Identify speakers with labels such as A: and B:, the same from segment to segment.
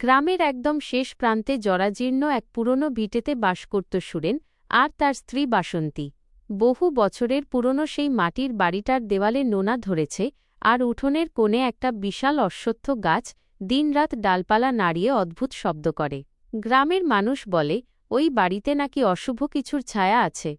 A: গ্রামের একদম শেষ প্রান্তে জরাজীর্ণ এক পুরনো ভিটেতে বাস করত সুরেন আর তার স্ত্রী বাসন্তী। বহু বছরের পুরনো সেই মাটির বাড়িটার দেওয়ালে নোনা ধরেছে, আর উঠোনের কোণে একটা বিশাল অশ্বত্থ গাছ দিনরাত ডালপালা নাড়িয়ে অদ্ভুত শব্দ করে। গ্রামের মানুষ বলে ওই বাড়িতে নাকি অশুভ কিছুর ছায়া আছে।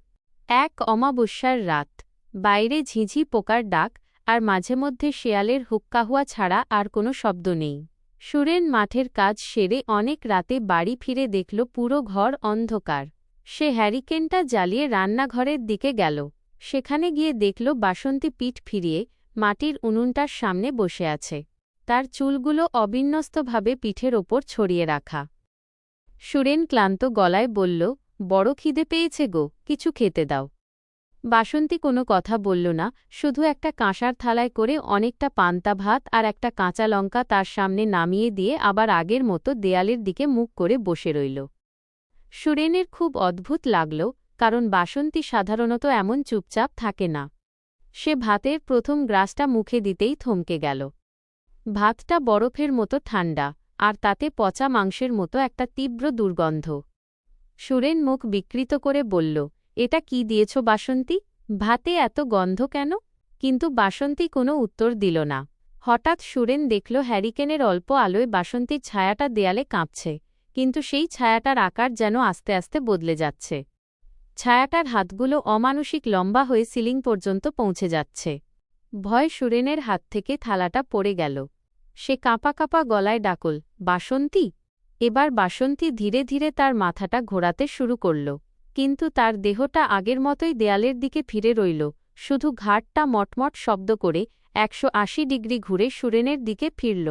A: এক অমাবস্যার রাত, বাইরে ঝিঁঝি পোকার ডাক আর মাঝে মধ্যে শেয়ালের হুক্কাহুয়া ছাড়া আর কোনো শব্দ নেই। সুরেন মাঠের কাজ সেরে অনেক রাতে বাড়ি ফিরে দেখল পুরো ঘর অন্ধকার। সে হ্যারিকেনটা জ্বালিয়ে রান্নাঘরের দিকে গেল। সেখানে গিয়ে দেখল বাসন্তী পিঠ ফিরিয়ে মাটির উনুনটার সামনে বসে আছে। তার চুলগুলো অবিন্যস্তভাবে পিঠের ওপর ছড়িয়ে রাখা। সুরেন ক্লান্ত গলায় বলল, বড় খিদে পেয়েছে গো, কিছু খেতে দাও। বাসন্তী কোনো কথা বলল না, শুধু একটা কাঁসার থালায় করে অনেকটা পান্তা ভাত আর একটা কাঁচা লঙ্কা তার সামনে নামিয়ে দিয়ে আবার আগের মতো দেয়ালের দিকে মুখ করে বসে রইল। সুরেনের খুব অদ্ভুত লাগল, কারণ বাসন্তী সাধারণত এমন চুপচাপ থাকে না। সে ভাতের প্রথম গ্রাসটা মুখে দিতেই থমকে গেল। ভাতটা বরফের মতো ঠান্ডা, আর তাতে পচা মাংসের মতো একটা তীব্র দুর্গন্ধ। সুরেন মুখ বিকৃত করে বলল, এটা কি দিয়েছ বাসন্তী? ভাতে এত গন্ধ কেন? কিন্তু বাসন্তী কোনো উত্তর দিল না। হঠাৎ সুরেন দেখল হ্যারিকেনের অল্প আলোয় বাসন্তীর ছায়াটা দেয়ালে কাঁপছে, কিন্তু সেই ছায়াটার আকার যেন আস্তে আস্তে বদলে যাচ্ছে। ছায়াটার হাতগুলো অমানুষিক লম্বা হয়ে সিলিং পর্যন্ত পৌঁছে যাচ্ছে। ভয় সুরেনের হাত থেকে থালাটা পড়ে গেল। সে কাঁপা কাঁপা গলায় ডাকল, বাসন্তী। এবার বাসন্তী ধীরে ধীরে তার মাথাটা ঘোরাতে শুরু করল, কিন্তু তার দেহটা আগের মতোই দেয়ালের দিকে ফিরে রইল। শুধু ঘাড়টা মটমট শব্দ করে 180 ডিগ্রি ঘুরে সুরেনের দিকে ফিরল।